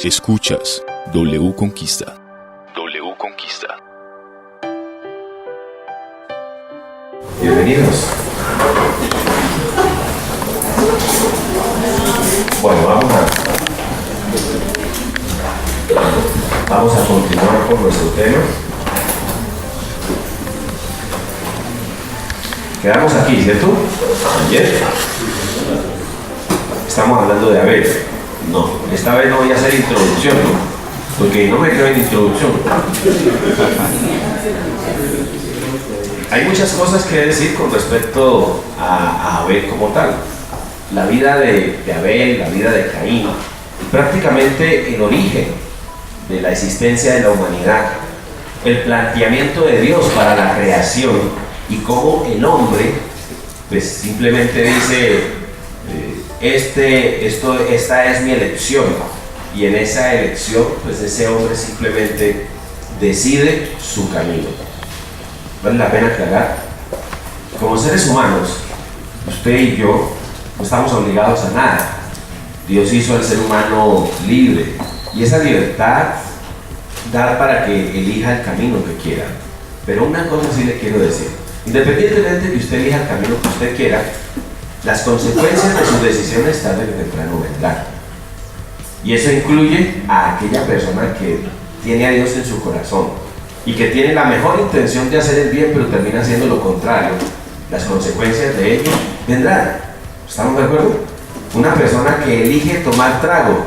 Escuchas W Conquista. W Conquista. Bienvenidos. Bueno, vamos a continuar con nuestro tema. Quedamos aquí, ¿cierto? Ayer estamos hablando de Abel. No, esta vez no voy a hacer introducción, ¿no? Porque no me creo en introducción. Hay muchas cosas que decir con respecto a Abel como tal. La vida de Abel, la vida de Caín, prácticamente el origen de la existencia de la humanidad, el planteamiento de Dios para la creación y cómo el hombre pues simplemente dice esta es mi elección, y en esa elección pues ese hombre simplemente decide su camino. Vale la pena aclarar, como seres humanos, usted y yo no estamos obligados a nada. Dios hizo al ser humano libre, y esa libertad da para que elija el camino que quiera. Pero una cosa sí le quiero decir: independientemente de que usted elija el camino que usted quiera, las consecuencias de sus decisiones tarde o temprano vendrán. Y eso incluye a aquella persona que tiene a Dios en su corazón y que tiene la mejor intención de hacer el bien, pero termina haciendo lo contrario. Las consecuencias de ello vendrán. ¿Estamos de acuerdo? Una persona que elige tomar trago,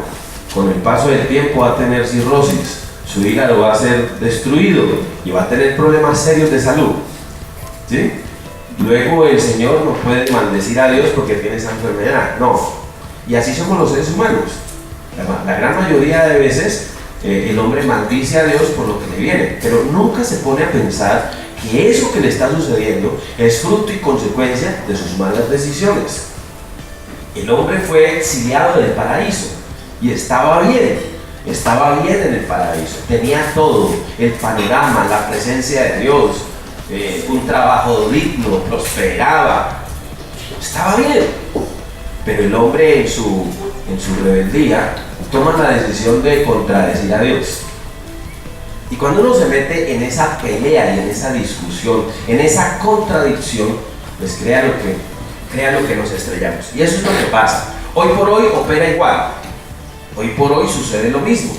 con el paso del tiempo va a tener cirrosis, su hígado va a ser destruido y va a tener problemas serios de salud. ¿Sí? Luego el Señor no puede maldecir a Dios porque tiene esa enfermedad. No. Y así somos los seres humanos. La gran mayoría de veces el hombre maldice a Dios por lo que le viene, pero nunca se pone a pensar que eso que le está sucediendo es fruto y consecuencia de sus malas decisiones. El hombre fue exiliado del paraíso y estaba bien en el paraíso, tenía todo, el panorama, la presencia de Dios, un trabajo digno, prosperaba, estaba bien. Pero el hombre en su rebeldía toma la decisión de contradecir a Dios. Y cuando uno se mete en esa pelea y en esa discusión, en esa contradicción, pues crea lo que nos estrellamos. Y eso es lo que pasa. Hoy por hoy opera igual. Hoy por hoy sucede lo mismo.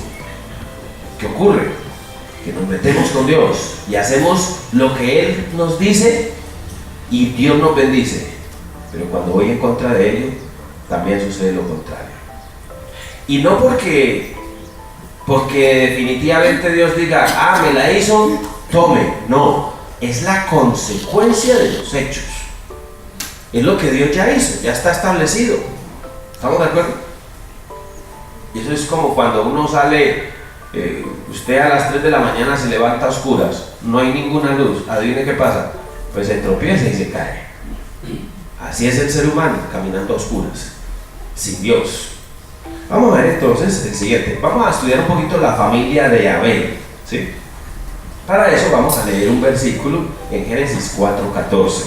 ¿Qué ocurre? Que nos metemos con Dios y hacemos lo que Él nos dice y Dios nos bendice. Pero cuando voy en contra de ello, también sucede lo contrario. Y no porque definitivamente Dios diga, me la hizo, tome. No, es la consecuencia de los hechos. Es lo que Dios ya hizo, ya está establecido. ¿Estamos de acuerdo? Y eso es como cuando uno sale, usted a las 3 de la mañana se levanta a oscuras, no hay ninguna luz, adivine qué pasa, pues se tropieza y se cae. Así es el ser humano, caminando a oscuras, sin Dios. Vamos a ver entonces el siguiente. Vamos a estudiar un poquito la familia de Abel, ¿sí? Para eso vamos a leer un versículo en Génesis 4:14.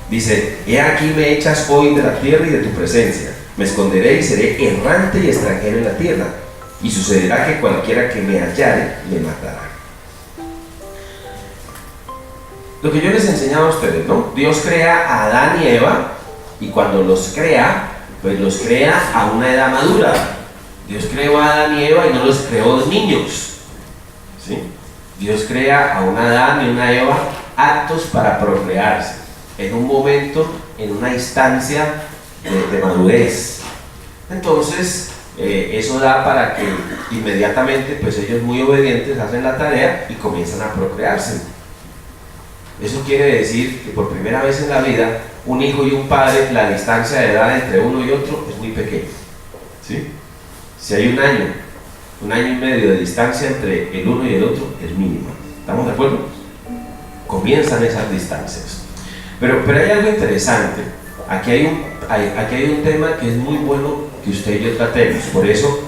Dice: he aquí me echas hoy de la tierra y de tu presencia, me esconderé y seré errante y extranjero en la tierra, y sucederá que cualquiera que me hallare me matará. Lo que yo les he enseñado a ustedes, ¿no? Dios crea a Adán y Eva, y cuando los crea, pues los crea a una edad madura. Dios creó a Adán y Eva y no los creó niños, ¿sí? Dios crea a una Adán y una Eva aptos para procrearse, en un momento, en una instancia de madurez. Entonces, eso da para que inmediatamente, pues ellos muy obedientes hacen la tarea y comienzan a procrearse. Eso quiere decir que por primera vez en la vida, un hijo y un padre, la distancia de edad entre uno y otro es muy pequeña, ¿sí? Si hay un año y medio de distancia entre el uno y el otro, es mínima. ¿Estamos de acuerdo? Comienzan esas distancias. Pero hay algo interesante. Aquí hay un tema que es muy bueno que usted y yo tratemos. Por eso,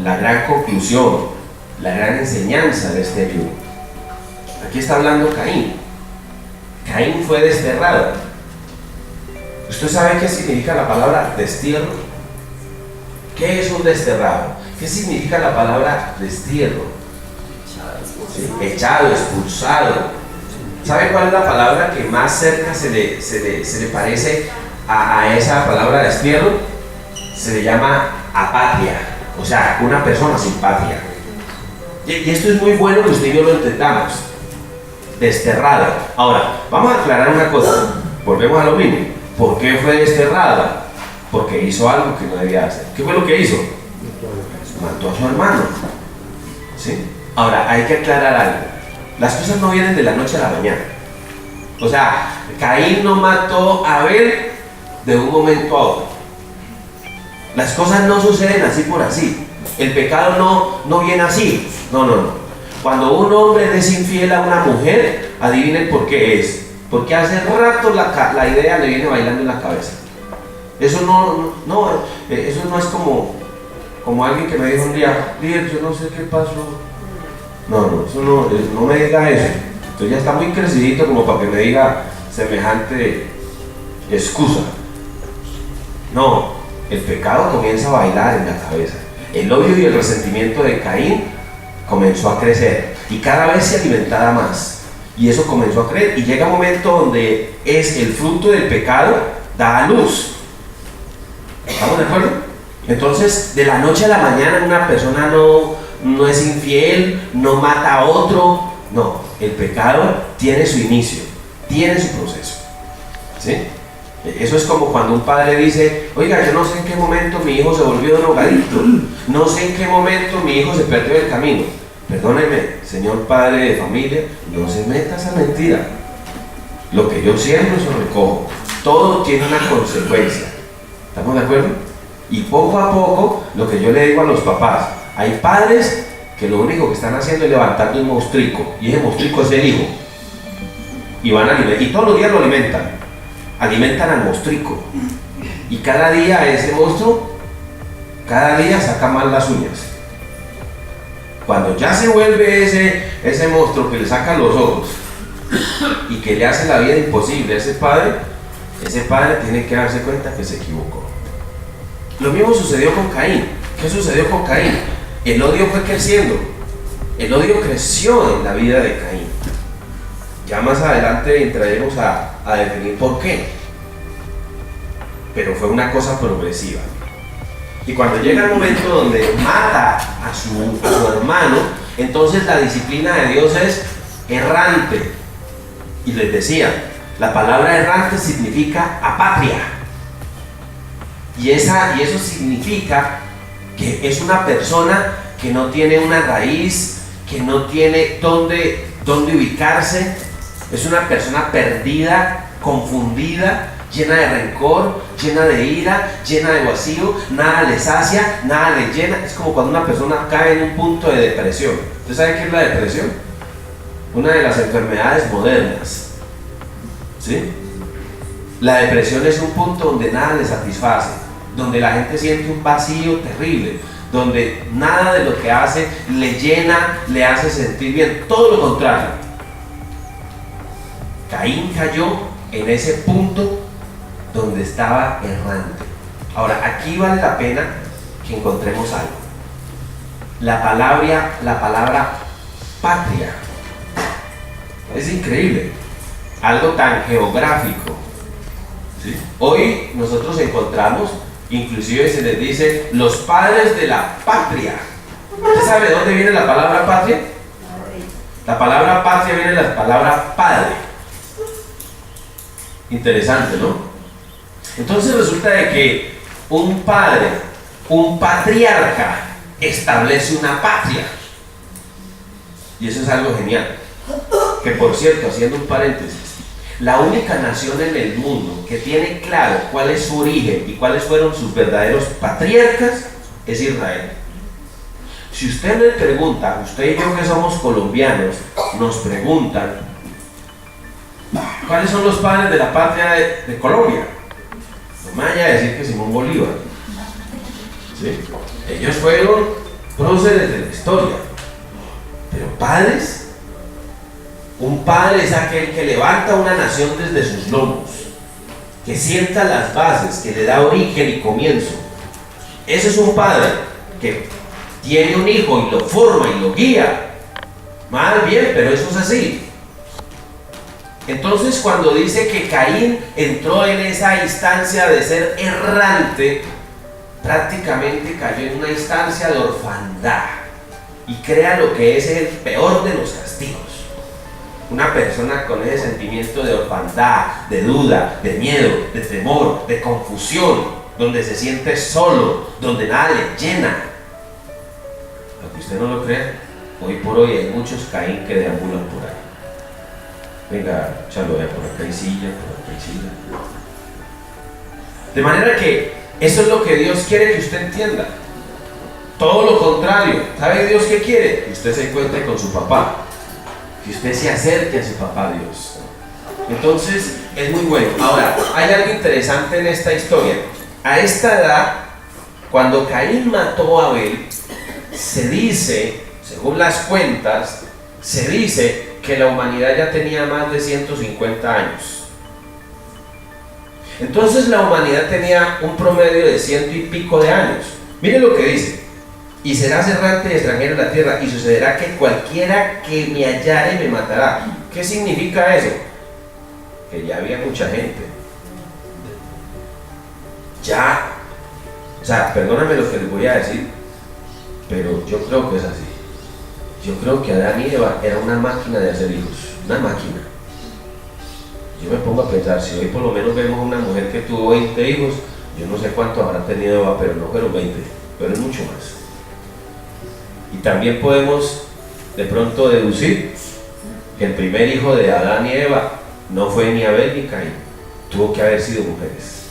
la gran conclusión, la gran enseñanza de este libro. Aquí está hablando Caín. Caín fue desterrado. ¿Usted sabe qué significa la palabra destierro? ¿Qué es un desterrado? ¿Qué significa la palabra destierro? ¿Sí? Echado, expulsado. ¿Sabe cuál es la palabra que más cerca se le parece a esa palabra destierro? Se le llama apatria, o sea, una persona sin patria. Y esto es muy bueno que usted y yo lo entendamos. Desterrado. Ahora, vamos a aclarar una cosa. Volvemos a lo mismo. ¿Por qué fue desterrado? Porque hizo algo que no debía hacer. ¿Qué fue lo que hizo? Mató a su hermano. ¿Sí? Ahora, hay que aclarar algo. Las cosas no vienen de la noche a la mañana. O sea, Caín no mató a Abel de un momento a otro. Las cosas no suceden así por así. El pecado no viene así. No. Cuando un hombre es infiel a una mujer, adivinen por qué es. Porque hace rato la idea le viene bailando en la cabeza. Eso eso no es como alguien que me dijo un día, líder, yo no sé qué pasó. No, eso no me diga eso. Entonces ya está muy crecidito como para que me diga semejante excusa. No, el pecado comienza a bailar en la cabeza. El odio y el resentimiento de Caín comenzó a crecer y cada vez se alimentaba más. Y eso comenzó a crecer y llega un momento donde es el fruto del pecado da a luz. ¿Estamos de acuerdo? Entonces, de la noche a la mañana una persona no es infiel, no mata a otro. No, el pecado tiene su inicio, tiene su proceso. ¿Sí? Eso es como cuando un padre dice, oiga, yo no sé en qué momento mi hijo se volvió drogadicto, no sé en qué momento mi hijo se perdió el camino. Perdóneme, señor padre de familia, no se meta esa mentira. Lo que yo siembro, eso recojo. Todo tiene una consecuencia. ¿Estamos de acuerdo? Y poco a poco, lo que yo le digo a los papás, hay padres que lo único que están haciendo es levantando un mostrico, y ese mostrico es el hijo. Y todos los días lo alimentan al mostrico. Y cada día ese monstruo, cada día saca más las uñas. Cuando ya se vuelve ese monstruo que le saca los ojos y que le hace la vida imposible a ese padre tiene que darse cuenta que se equivocó. Lo mismo sucedió con Caín. ¿Qué sucedió con Caín? El odio fue creciendo. El odio creció en la vida de Caín. Ya más adelante entraremos a definir por qué. Pero fue una cosa progresiva. Y cuando llega el momento donde mata a su hermano, entonces la disciplina de Dios es errante. Y les decía, la palabra errante significa apatria. Y eso significa que es una persona que no tiene una raíz, que no tiene dónde ubicarse. Es una persona perdida, confundida, llena de rencor, llena de ira, llena de vacío, nada le sacia, nada le llena. Es como cuando una persona cae en un punto de depresión. ¿Usted sabe qué es la depresión? Una de las enfermedades modernas. ¿Sí? La depresión es un punto donde nada le satisface, donde la gente siente un vacío terrible, donde nada de lo que hace le llena, le hace sentir bien, todo lo contrario. Caín cayó en ese punto donde estaba errante. Ahora, aquí vale la pena que encontremos algo. La palabra patria. Es increíble. Algo tan geográfico. ¿Sí? Hoy nosotros encontramos, inclusive se les dice, los padres de la patria. ¿Usted sabe de dónde viene la palabra patria? La palabra patria viene de la palabra padre. Interesante, ¿no? Entonces resulta de que un padre, un patriarca, establece una patria. Y eso es algo genial. Que por cierto, haciendo un paréntesis, la única nación en el mundo que tiene claro cuál es su origen y cuáles fueron sus verdaderos patriarcas es Israel. Si usted me pregunta, usted y yo que somos colombianos, nos preguntan ¿cuáles son los padres de la patria de Colombia? No me vaya a decir que Simón Bolívar. ¿Sí? Ellos fueron próceres de la historia. Pero padres, un padre es aquel que levanta una nación desde sus lomos, que sienta las bases, que le da origen y comienzo. Ese es un padre que tiene un hijo y lo forma y lo guía, mal, bien, pero eso es así. Entonces, cuando dice que Caín entró en esa instancia de ser errante, prácticamente cayó en una instancia de orfandad, y crea lo que es el peor de los castigos. Una persona con ese sentimiento de orfandad, de duda, de miedo, de temor, de confusión, donde se siente solo, donde nada le llena. Aunque usted no lo crea, hoy por hoy hay muchos Caín que deambulan por ahí. Venga, chalo, vea, por acá hay silla, por acá hay silla. De manera que eso es lo que Dios quiere que usted entienda. Todo lo contrario. ¿Sabe Dios qué quiere? Que usted se encuentre con su papá, que usted se acerque a su papá Dios. Entonces es muy bueno. Ahora, hay algo interesante en esta historia. A esta edad, cuando Caín mató a Abel, se dice, según las cuentas, se dice que la humanidad ya tenía más de 150 años. Entonces la humanidad tenía un promedio de 100 y pico de años. Mire lo que dice: y serás errante y extranjero en la tierra, y sucederá que cualquiera que me hallare me matará. ¿Qué significa eso? Que ya había mucha gente. Ya, o sea, perdóname lo que les voy a decir, pero yo creo que es así. Yo creo que Adán y Eva era una máquina de hacer hijos, una máquina. Yo me pongo a pensar, si hoy por lo menos vemos una mujer que tuvo 20 hijos, yo no sé cuántos habrá tenido Eva, pero no fueron 20, pero es mucho más. Y también podemos de pronto deducir que el primer hijo de Adán y Eva no fue ni Abel ni Caín, tuvo que haber sido mujeres,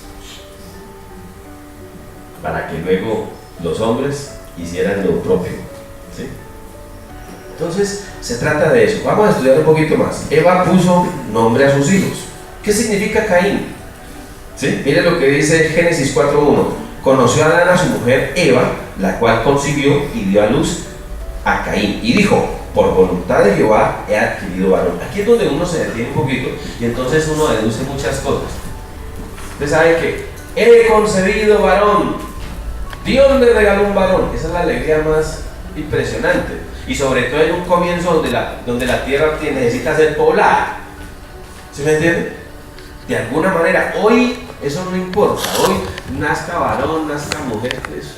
para que luego los hombres hicieran lo propio, ¿sí? Entonces se trata de eso. Vamos a estudiar un poquito más. Eva puso nombre a sus hijos. ¿Qué significa Caín? ¿Sí? Mire lo que dice Génesis 4:1. Conoció Adán a su mujer Eva, la cual concibió y dio a luz a Caín, y dijo: por voluntad de Jehová he adquirido varón. Aquí es donde uno se detiene un poquito y entonces uno deduce muchas cosas. Usted sabe que he concebido varón, Dios me regaló un varón. Esa es la alegría más impresionante, y sobre todo en un comienzo donde la tierra necesita ser poblada. ¿Sí me entiende? De alguna manera, hoy eso no importa. Hoy nazca varón, nazca mujer, eso.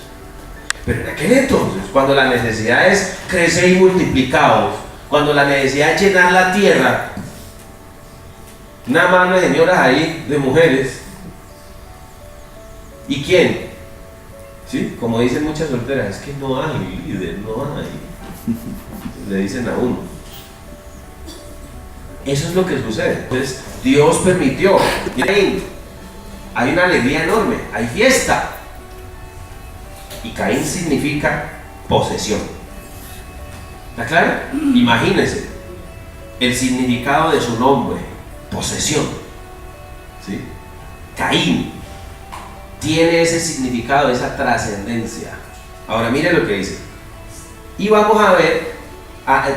Pero en aquel entonces, cuando la necesidad es crecer y multiplicados, cuando la necesidad es llenar la tierra, una mano de señoras ahí, de mujeres. ¿Y quién? ¿Sí? Como dicen muchas solteras, es que no hay líder, no hay. Le dicen a uno. Eso es lo que sucede. Entonces Dios permitió. Miren, hay una alegría enorme, hay fiesta. Y Caín significa posesión. ¿Está claro? Imagínense el significado de su nombre: posesión. ¿Sí? Caín tiene ese significado, esa trascendencia. Ahora mire lo que dice. Y vamos a ver,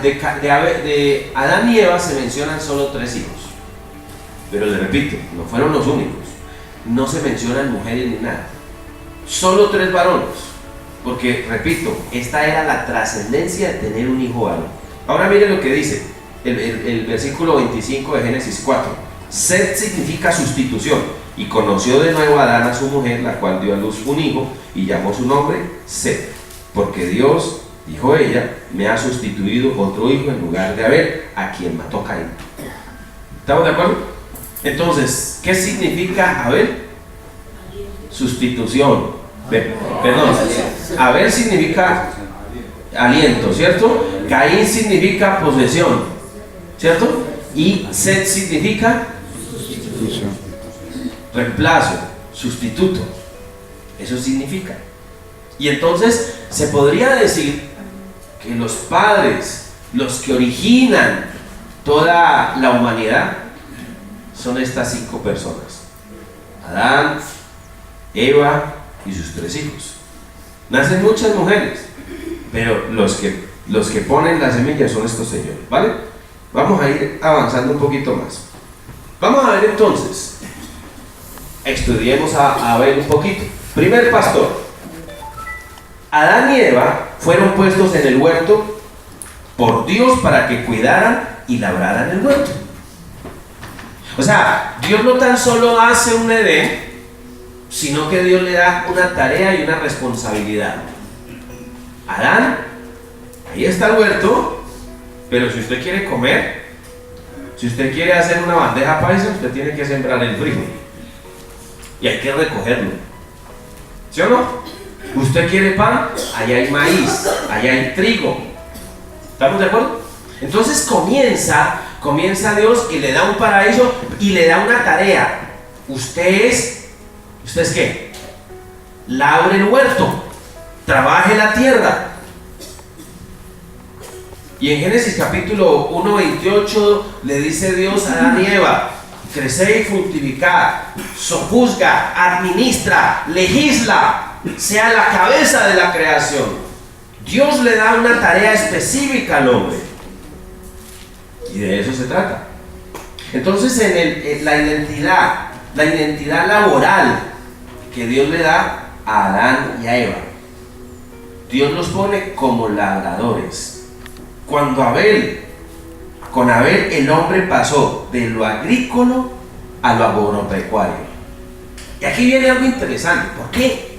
de Adán y Eva se mencionan solo 3 hijos. Pero le repito, no fueron los únicos. No se mencionan mujeres ni nada. Solo 3 varones. Porque, repito, esta era la trascendencia de tener un hijo varón. Ahora mire lo que dice el versículo 25 de Génesis 4. Set significa sustitución. Y conoció de nuevo a Adán a su mujer, la cual dio a luz un hijo, y llamó su nombre Set. Porque Dios, dijo ella, me ha sustituido otro hijo en lugar de Abel, a quien mató Caín. ¿Estamos de acuerdo? Entonces, ¿qué significa Abel? Sustitución. Perdón, Abel significa aliento, ¿cierto? Caín significa posesión, ¿cierto? Y Set significa reemplazo, sustituto. Eso significa. Y entonces se podría decir que los padres, los que originan toda la humanidad, son estas 5 personas: Adán, Eva y sus 3 hijos. Nacen muchas mujeres, pero los que ponen la semilla son estos señores, ¿vale? Vamos a ir avanzando un poquito más. Vamos a ver entonces, estudiemos a Abel un poquito. Primer pastor. Adán y Eva fueron puestos en el huerto por Dios para que cuidaran y labraran el huerto. O sea, Dios no tan solo hace un Edén, sino que Dios le da una tarea y una responsabilidad. Adán, ahí está el huerto, pero si usted quiere comer, si usted quiere hacer una bandeja paisa, usted tiene que sembrar el frijol y hay que recogerlo, ¿sí o no? Usted quiere pan, allá hay maíz, allá hay trigo. ¿Estamos de acuerdo? Entonces comienza Dios y le da un paraíso y le da una tarea. ¿Usted es qué? Labre el huerto, trabaje la tierra. Y en Génesis capítulo 1:28 le dice Dios a Adán y Eva: creced y fructificad, sojuzga, administra, legisla, sea la cabeza de la creación. Dios le da una tarea específica al hombre. Y de eso se trata. Entonces la identidad laboral que Dios le da a Adán y a Eva, Dios los pone como labradores. Con Abel el hombre pasó de lo agrícola a lo agropecuario. Y aquí viene algo interesante. ¿Por qué?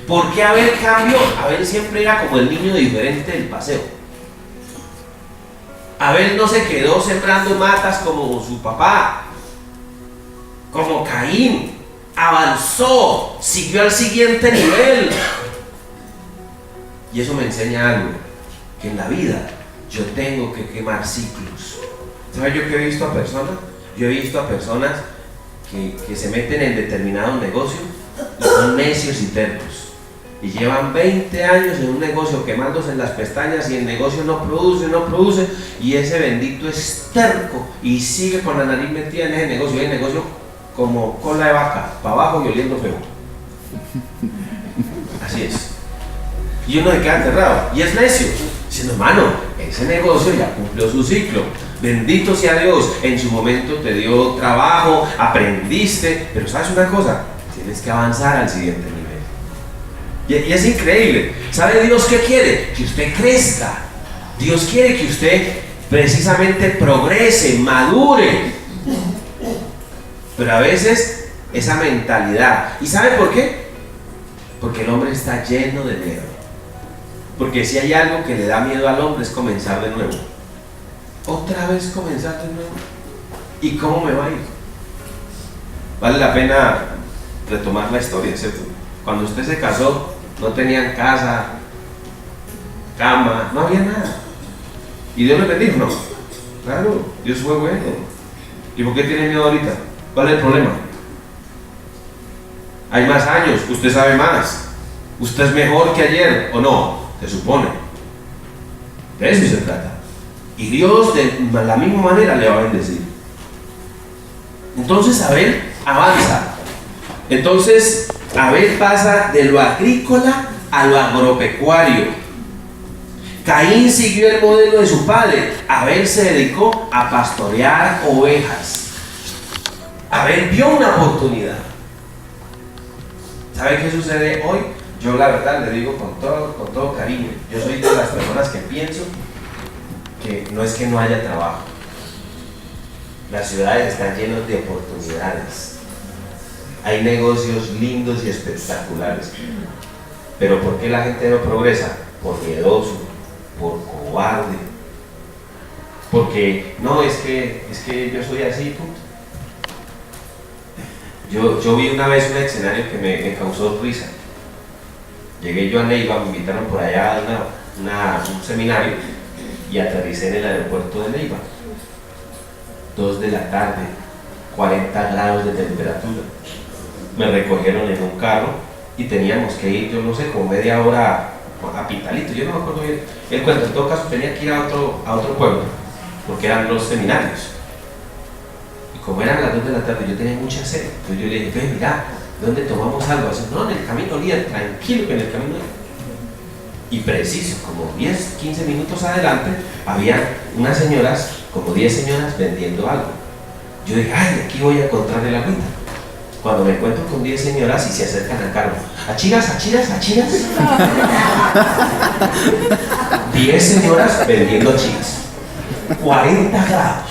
Porque Abel cambió. Abel siempre era como el niño diferente del paseo. Abel no se quedó sembrando matas como su papá, como Caín. Avanzó, siguió al siguiente nivel. Y eso me enseña algo, que en la vida yo tengo que quemar ciclos. ¿Sabes yo qué he visto a personas? Yo he visto a personas que se meten en determinados negocios y son necios y tercos. Y llevan 20 años en un negocio quemándose en las pestañas y el negocio no produce, y ese bendito es terco y sigue con la nariz metida en ese negocio. Y el negocio como cola de vaca, para abajo y oliendo feo. Así es. Y uno se queda enterrado y es necio, diciendo: hermano, ese negocio ya cumplió su ciclo, bendito sea Dios, en su momento te dio trabajo, aprendiste, pero ¿sabes una cosa? Tienes que avanzar al siguiente nivel. Y es increíble. ¿Sabe Dios qué quiere? Que usted crezca. Dios quiere que usted precisamente progrese, madure. Pero a veces esa mentalidad, ¿y sabe por qué? Porque el hombre está lleno de miedo. Porque si hay algo que le da miedo al hombre es comenzar de nuevo. Otra vez comenzar de nuevo. ¿Y cómo me va a ir? Vale la pena retomar la historia, ¿cierto? Cuando usted se casó, no tenían casa, cama, no había nada. Y Dios le bendijo, ¿no? Claro, Dios fue bueno. ¿Y por qué tiene miedo ahorita? ¿Cuál es el problema? Hay más años, usted sabe más. ¿Usted es mejor que ayer o no? Se supone. De eso se trata. Y Dios de la misma manera le va a bendecir. Entonces Abel avanza. Entonces Abel pasa de lo agrícola a lo agropecuario. Caín siguió el modelo de su padre. Abel se dedicó a pastorear ovejas. Abel vio una oportunidad. ¿Sabe qué sucede hoy? Yo la verdad le digo con todo cariño, yo soy de las personas que pienso que no es que no haya trabajo. Las ciudades están llenas de oportunidades. Hay negocios lindos y espectaculares. Pero ¿por qué la gente no progresa? Por miedoso, por cobarde. Porque no, es que yo soy así, punto. Yo vi una vez un escenario que me causó risa. Llegué yo a Neiva, me invitaron por allá a un seminario y aterricé en el aeropuerto de Neiva. 2 de la tarde, 40 grados de temperatura. Me recogieron en un carro y teníamos que ir, yo no sé, como media hora a Pitalito, yo no me acuerdo bien el cuento. En todo caso tenía que ir a otro pueblo, porque eran los seminarios. Y como eran las 2 de la tarde, yo tenía mucha sed. Entonces yo le dije: ve, mira, ¿dónde tomamos algo? Así: no, en el camino, líder, tranquilo que en el camino. Y preciso, como 10, 15 minutos adelante, había unas señoras, como 10 señoras vendiendo algo. Yo dije: ay, aquí voy a encontrar el agüita. cuando me encuentro con 10 señoras y se acercan al carro. Achiras, achiras, achiras. 10 señoras vendiendo achiras. 40 grados.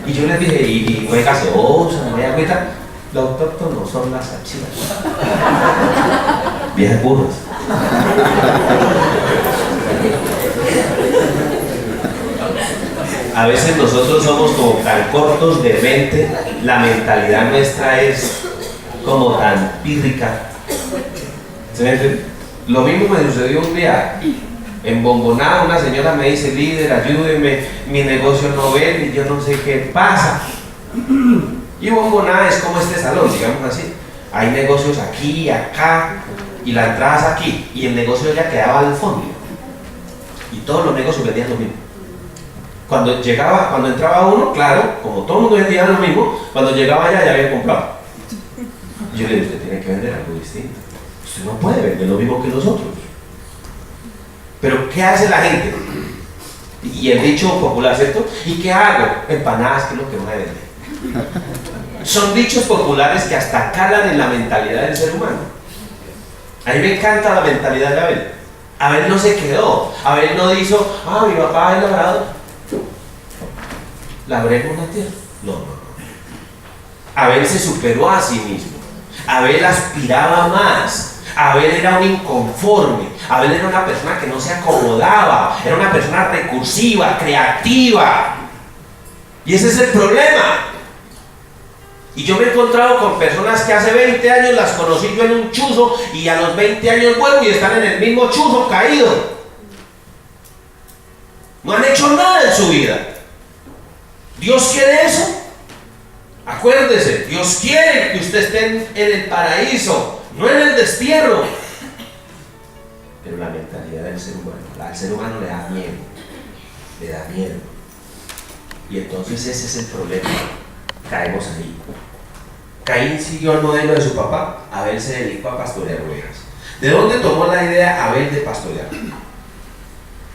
Y yo les dije, y no hay gaseosa, no hay agüita. Lo autóctono son las achiras. Viejas burras. A veces nosotros somos como tan cortos de mente, la mentalidad nuestra es como tan pírrica. Lo mismo me sucedió un día en Bomboná. Una señora me dice: líder, ayúdeme, mi negocio no vende y yo no sé qué pasa. Y Bomboná es como este salón, digamos así. Hay negocios aquí, acá, y la entrada es aquí, y el negocio ya quedaba al fondo. Y todos los negocios vendían lo mismo. Cuando entraba uno, claro, como todo el mundo vendía lo mismo, cuando llegaba allá ya había comprado. Y yo le dije: usted tiene que vender algo distinto. Usted no puede vender lo mismo que nosotros. Pero ¿qué hace la gente? Y el dicho popular, ¿cierto? ¿Y qué hago? Empanadas, que es lo que más vende. Son dichos populares que hasta calan en la mentalidad del ser humano. A mí me encanta la mentalidad de Abel. Abel no se quedó. Abel no dijo: mi papá es labrador, labremos la tierra. No. Abel se superó a sí mismo. Abel aspiraba más. Abel era un inconforme. Abel era una persona que no se acomodaba. Era una persona recursiva, creativa. Y ese es el problema. Y yo me he encontrado con personas que hace 20 años las conocí yo en un chuzo, y a los 20 años vuelvo y están en el mismo chuzo caído. No han hecho nada en su vida. ¿Dios quiere eso? Acuérdese, Dios quiere que usted esté en el paraíso, no en el destierro. Pero la mentalidad del ser humano, al ser humano le da miedo. Le da miedo. Y entonces ese es el problema. Caemos ahí. Caín siguió el modelo de su papá. Abel se dedicó a pastorear ovejas. ¿De dónde tomó la idea Abel de pastorear?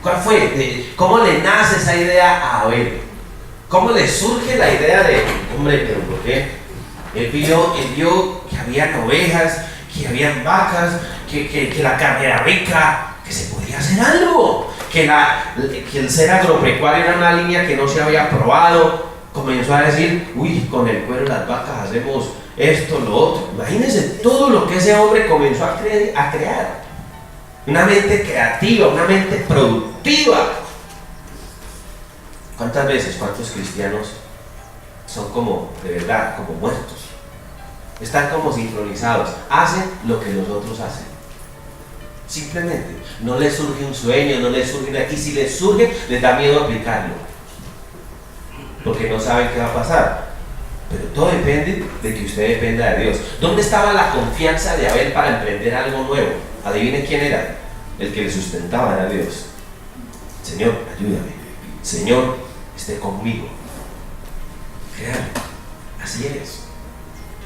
¿Cuál fue? ¿Cómo le nace esa idea a Abel? ¿Cómo le surge la idea de, hombre, pero por qué? Él vio que había ovejas, que había vacas, que la carne era rica, que se podía hacer algo, que el ser agropecuario era una línea que no se había probado. Comenzó a decir: uy, con el cuero de las vacas hacemos esto, lo otro. Imagínense todo lo que ese hombre comenzó a crear. Una mente creativa, una mente productiva. ¿Cuántas veces, cuántos cristianos son como, de verdad, como muertos? Están como sincronizados, hacen lo que los otros hacen. Simplemente, no les surge un sueño, no les surge nada, y si les surge, les da miedo aplicarlo, porque no saben qué va a pasar. Pero todo depende de que usted dependa de Dios. ¿Dónde estaba la confianza de Abel para emprender algo nuevo? Adivine quién era. El que le sustentaba era Dios. Señor, ayúdame. Señor, esté conmigo. Créame, así es.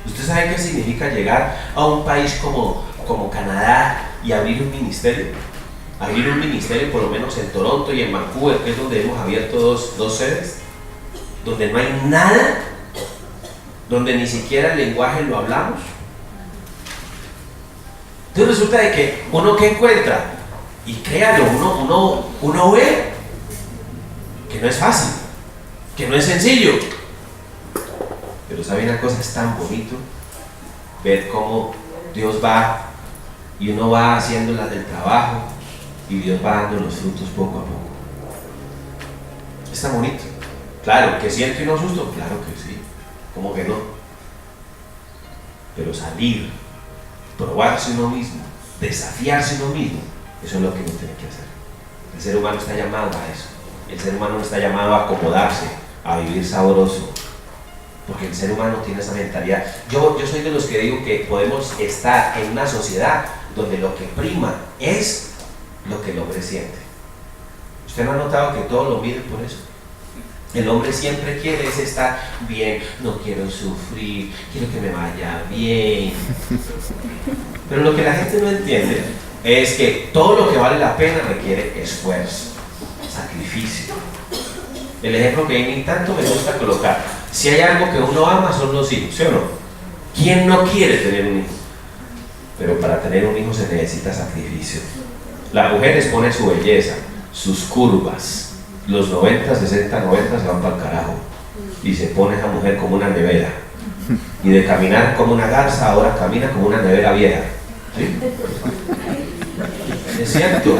¿Usted sabe qué significa llegar a un país como Canadá y abrir un ministerio? Abrir un ministerio por lo menos en Toronto y en Vancouver, que es donde hemos abierto dos sedes, donde no hay nada, donde ni siquiera el lenguaje lo hablamos. Entonces resulta de que uno que encuentra, y créalo, uno ve que no es fácil, que no es sencillo. Pero sabe una cosa, es tan bonito ver cómo Dios va y uno va haciendo las del trabajo y Dios va dando los frutos poco a poco. Es tan bonito. Claro, que siente uno susto, claro que sí, ¿cómo que no? Pero salir, probarse uno mismo, desafiarse uno mismo, eso es lo que uno tiene que hacer. El ser humano está llamado a eso. El ser humano no está llamado a acomodarse, a vivir sabroso, porque el ser humano tiene esa mentalidad. Yo soy de los que digo que podemos estar en una sociedad donde lo que prima es lo que el hombre siente. ¿Usted no ha notado que todo lo mide por eso? El hombre siempre quiere es estar bien, no quiero sufrir, quiero que me vaya bien. Pero lo que la gente no entiende es que todo lo que vale la pena requiere esfuerzo, sacrificio. El ejemplo que a mí tanto me gusta colocar: si hay algo que uno ama son los hijos, ¿sí o no? ¿Quién no quiere tener un hijo? Pero para tener un hijo se necesita sacrificio. La mujer expone su belleza, sus curvas. Los 90, 60, 90 se van para el carajo. Y se pone esa mujer como una nevera. Y de caminar como una garza, ahora camina como una nevera vieja. ¿Sí? Es cierto.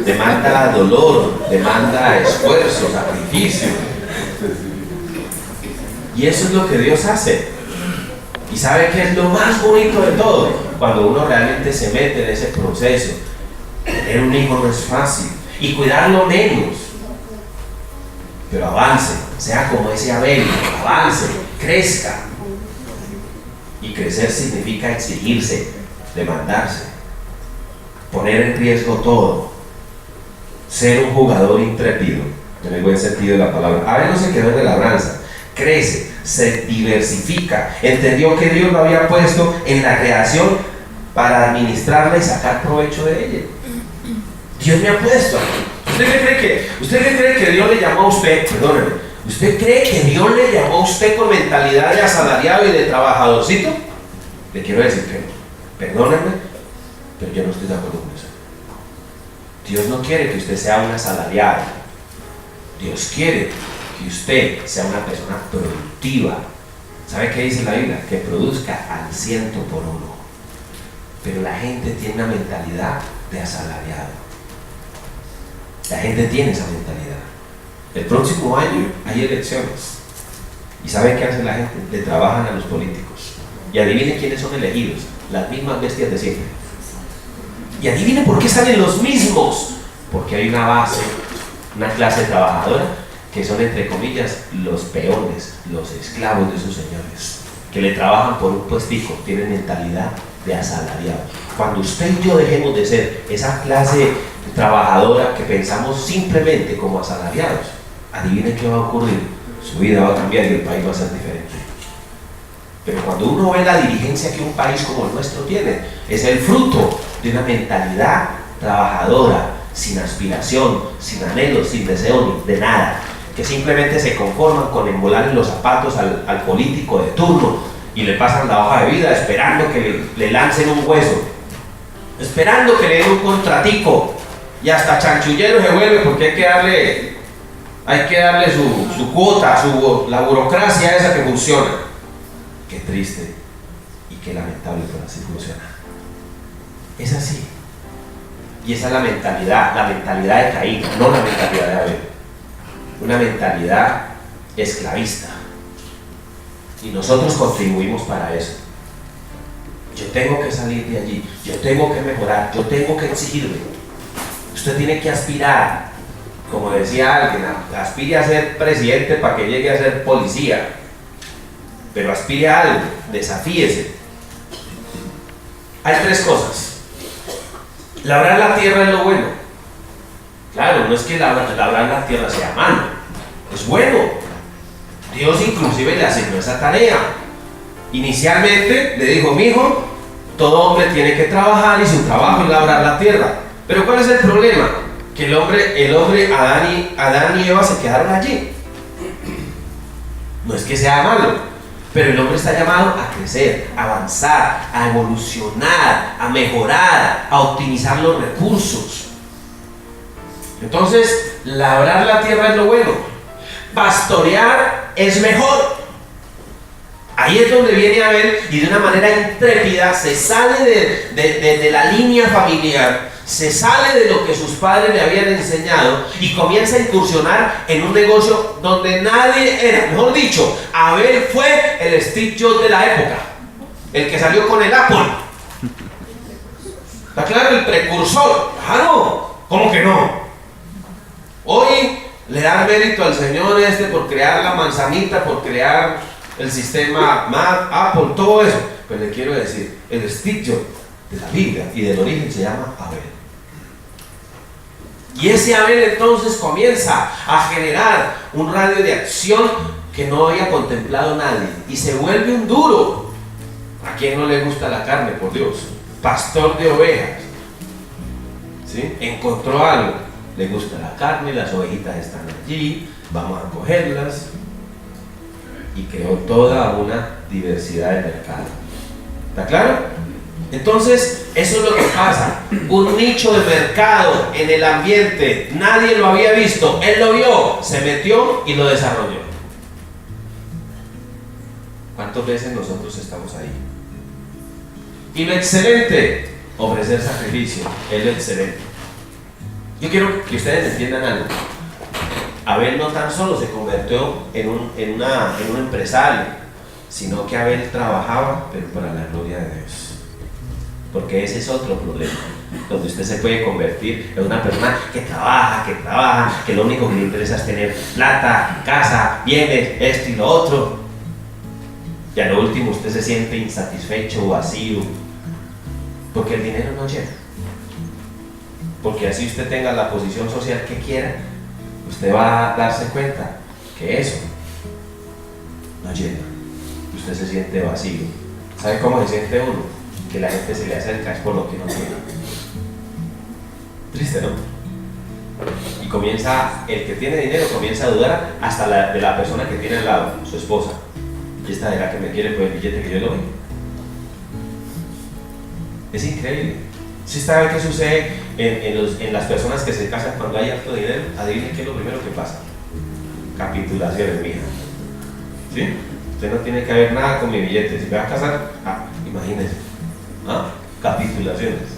Demanda dolor, demanda esfuerzo, sacrificio. Y eso es lo que Dios hace. Y ¿sabe qué es lo más bonito de todo? Cuando uno realmente se mete en ese proceso. Tener un hijo no es fácil. Y cuidarlo menos. Pero avance, sea como ese Abel, avance, crezca. Y crecer significa exigirse, demandarse, poner en riesgo todo, ser un jugador intrépido, en el buen sentido de la palabra. Abel no se quedó en la labranza, crece, se diversifica, entendió que Dios lo había puesto en la creación para administrarla y sacar provecho de ella. Dios me ha puesto aquí. ¿Usted qué cree que Dios le llamó a usted? Perdóneme. ¿Usted cree que Dios le llamó a usted con mentalidad de asalariado y de trabajadorcito? Le quiero decir que no. Perdónenme, pero yo no estoy de acuerdo con eso. Dios no quiere que usted sea un asalariado. Dios quiere que usted sea una persona productiva. ¿Sabe qué dice la Biblia? Que produzca al 100 por uno. Pero la gente tiene una mentalidad de asalariado. La gente tiene esa mentalidad. El próximo año hay elecciones. ¿Y saben qué hace la gente? Le trabajan a los políticos. Y adivinen quiénes son elegidos. Las mismas bestias de siempre. Y adivinen por qué salen los mismos. Porque hay una base, una clase trabajadora que son, entre comillas, los peones, los esclavos de sus señores, que le trabajan por un puestico, tienen mentalidad de asalariado. Cuando usted y yo dejemos de ser esa clase trabajadora que pensamos simplemente como asalariados, adivinen qué va a ocurrir. Su vida va a cambiar y el país va a ser diferente. Pero cuando uno ve la dirigencia que un país como el nuestro tiene, es el fruto de una mentalidad trabajadora, sin aspiración, sin anhelo, sin deseo de nada, que simplemente se conforman con embolarle los zapatos al político de turno y le pasan la hoja de vida esperando que le lancen un hueso, esperando que le den un contratico, y hasta chanchullero se vuelve porque hay que darle su cuota, la burocracia esa que funciona. Qué triste y qué lamentable, pero así funciona. Es así. Y esa es la mentalidad de Caín, no la mentalidad de Abel. Una mentalidad esclavista. Y nosotros contribuimos para eso. Yo tengo que salir de allí, yo tengo que mejorar, yo tengo que exigirme. Usted tiene que aspirar, como decía alguien, aspire a ser presidente para que llegue a ser policía. Pero aspire a algo, desafíese. Hay tres cosas. Labrar la tierra es lo bueno. Claro, no es que labrar la tierra sea malo, es bueno. Dios inclusive le asignó esa tarea. Inicialmente le dijo: mi hijo, todo hombre tiene que trabajar y su trabajo es labrar la tierra. Pero ¿cuál es el problema? Que el hombre Adán y Eva se quedaron allí. No es que sea malo, pero el hombre está llamado a crecer, a avanzar, a evolucionar, a mejorar, a optimizar los recursos. Entonces, labrar la tierra es lo bueno. Pastorear es mejor. Ahí es donde viene Abel y de una manera intrépida se sale de la línea familiar, se sale de lo que sus padres le habían enseñado y comienza a incursionar en un negocio donde nadie era. Mejor dicho, Abel fue el Steve Jobs de la época, el que salió con el Apple. ¿Está claro? El precursor. Claro, ¿cómo que no? Hoy le dan mérito al señor por crear la manzanita, por crear el sistema Mac, Apple, todo eso. Pues le quiero decir, el Steve Jobs de la Biblia y del origen se llama Abel. Y ese Abel entonces comienza a generar un radio de acción que no había contemplado nadie y se vuelve un duro. ¿A quién no le gusta la carne, por Dios? Pastor de ovejas, ¿sí? Encontró algo, le gusta la carne, las ovejitas están allí, vamos a cogerlas. y creó toda una diversidad de mercado. ¿Está claro? Entonces, eso es lo que pasa. Un nicho de mercado en el ambiente, nadie lo había visto, él lo vio, se metió y lo desarrolló. ¿Cuántas veces nosotros estamos ahí? Y lo excelente, ofrecer sacrificio, es lo excelente. Yo quiero que ustedes entiendan algo. Abel no tan solo se convirtió en un empresario, sino que Abel trabajaba, pero para la gloria de Dios. Porque ese es otro problema, donde usted se puede convertir en una persona que trabaja, que lo único que le interesa es tener plata, casa, bienes, esto y lo otro. Y a lo último usted se siente insatisfecho o vacío, porque el dinero no llena. Porque así usted tenga la posición social que quiera, usted va a darse cuenta que eso no llena. Usted se siente vacío. ¿Sabe cómo se siente uno? Que la gente se le acerca es por lo que no tiene. Triste, ¿no? Y comienza, el que tiene dinero comienza a dudar hasta de la persona que tiene al lado, su esposa. ¿Y esta de la que me quiere por el billete que yo le doy? Es increíble. ¿Sí sabe qué sucede en las personas que se casan cuando hay harto dinero? Adivinen qué es lo primero que pasa. Capitulaciones, mija. ¿Sí? Usted no tiene que ver nada con mi billete. Si me va a casar, imagínese. Capitulaciones.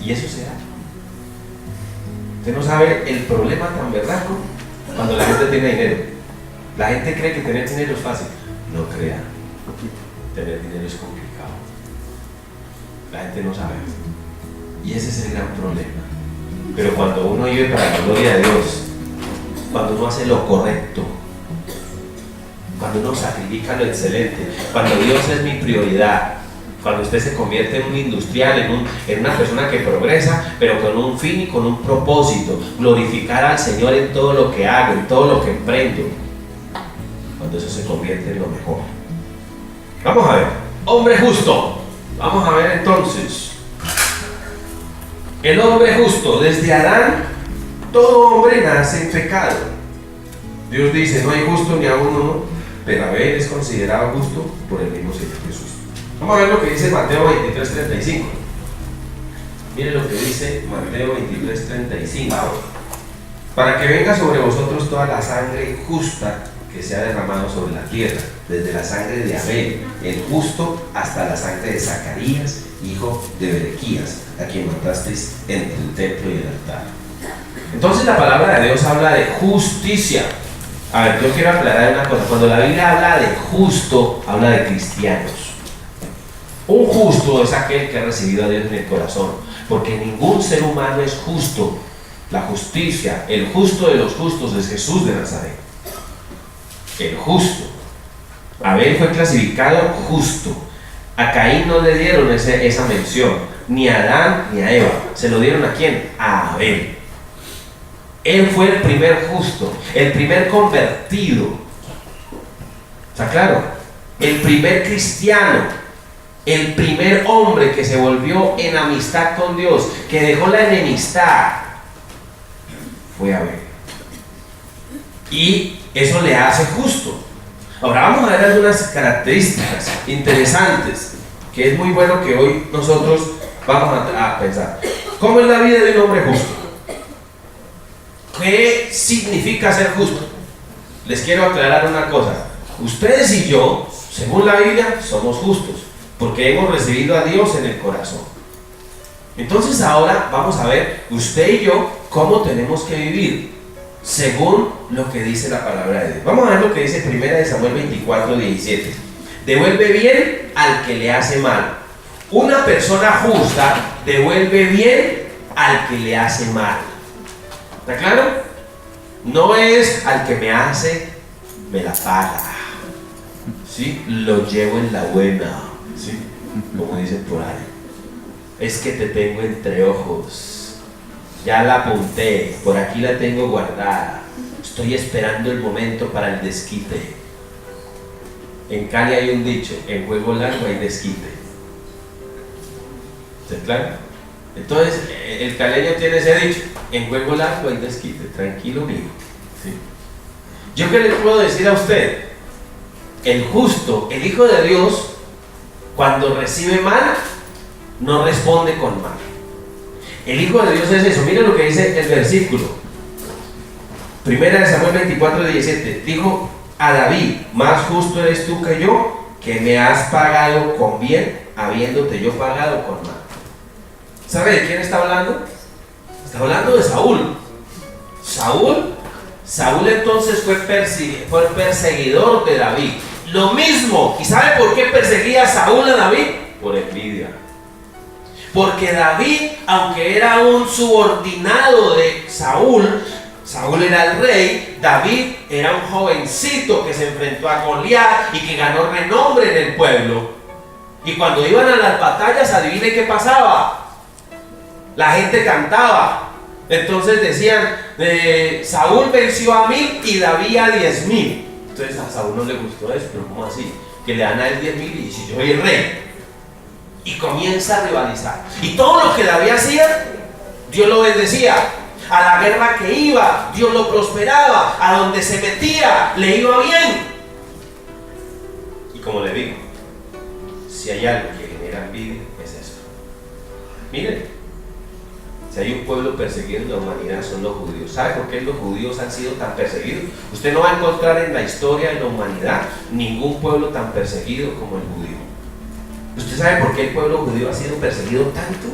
Y eso se da. Usted no sabe el problema tan berraco cuando la gente tiene dinero. La gente cree que tener dinero es fácil. No crea. Tener dinero es complicado. La gente no sabe. Y ese es el gran problema. Pero cuando uno vive para la gloria de Dios, cuando uno hace lo correcto, cuando uno sacrifica lo excelente, cuando Dios es mi prioridad, cuando usted se convierte en un industrial, en una persona que progresa, pero con un fin y con un propósito, glorificar al Señor en todo lo que hago, en todo lo que emprendo, cuando eso se convierte en lo mejor. Vamos a ver, hombre justo. Vamos a ver entonces. El hombre justo, desde Adán, todo hombre nace en pecado. Dios dice, no hay justo ni aún uno, pero Abel es considerado justo por el mismo Señor Jesús. Vamos a ver lo que dice Mateo 23:35. Mire lo que dice Mateo 23:35. Para que venga sobre vosotros toda la sangre justa que se ha derramado sobre la tierra, desde la sangre de Abel, el justo, hasta la sangre de Zacarías, hijo de Berequías, a quien matasteis entre el templo y el altar. Entonces la palabra de Dios habla de justicia. A ver, yo quiero aclarar una cosa. Cuando la Biblia habla de justo, habla de cristianos. Un justo es aquel que ha recibido a Dios en el corazón, porque ningún ser humano es justo. La justicia, el justo de los justos es Jesús de Nazaret. El justo. Abel fue clasificado justo. A Caín no le dieron esa mención, ni a Adán ni a Eva. ¿Se lo dieron a quién? A Abel. Él fue el primer justo, el primer convertido. ¿Está claro? El primer cristiano. El primer hombre que se volvió en amistad con Dios, que dejó la enemistad, fue Abel. Y eso le hace justo. Ahora vamos a ver algunas características interesantes, que es muy bueno que hoy nosotros vamos a pensar. ¿Cómo es la vida de un hombre justo? ¿Qué significa ser justo? Les quiero aclarar una cosa. Ustedes y yo, según la Biblia, somos justos, porque hemos recibido a Dios en el corazón. Entonces ahora vamos a ver, usted y yo, cómo tenemos que vivir, según lo que dice la palabra de Dios. Vamos a ver lo que dice 1 Samuel 24:17. Devuelve bien al que le hace mal. Una persona justa devuelve bien al que le hace mal. ¿Está claro? No es al que me hace, me la paga. ¿Sí? Lo llevo en la buena. ¿Sí? Como dicen por ahí. Es que te tengo entre ojos. Ya la apunté, por aquí la tengo guardada. Estoy esperando el momento para el desquite. En Cali hay un dicho, en juego largo hay desquite. ¿Está claro? Entonces, el caleño tiene ese dicho, en juego largo hay desquite, tranquilo mío. ¿Sí? ¿Yo qué le puedo decir a usted? el justo, el Hijo de Dios, cuando recibe mal, no responde con mal. El Hijo de Dios es eso. Miren lo que dice el versículo. Primera de Samuel 24:17. Dijo a David: más justo eres tú que yo, que me has pagado con bien, habiéndote yo pagado con mal. ¿Sabe de quién está hablando? Está hablando de Saúl. Saúl entonces fue perseguidor de David. Lo mismo. ¿Y sabe por qué perseguía Saúl a David? Por envidia. Porque David, aunque era un subordinado de Saúl era el rey, David era un jovencito que se enfrentó a Goliat y que ganó renombre en el pueblo. Y cuando iban a las batallas, adivine qué pasaba. La gente cantaba. Entonces decían, Saúl venció a 1000 y David a 10,000. Entonces a Saúl no le gustó eso, pero ¿cómo así? Que le dan a él 10,000 y si yo soy el rey. Y comienza a rivalizar. Y todo lo que David hacía, Dios lo bendecía. A la guerra que iba, Dios lo prosperaba. A donde se metía, le iba bien. Y como le digo, si hay algo que genera envidia, es eso. Miren, si hay un pueblo perseguido en la humanidad, son los judíos. ¿Sabe por qué los judíos han sido tan perseguidos? Usted no va a encontrar en la historia de la humanidad ningún pueblo tan perseguido como el judío. ¿Usted sabe por qué el pueblo judío ha sido perseguido tanto?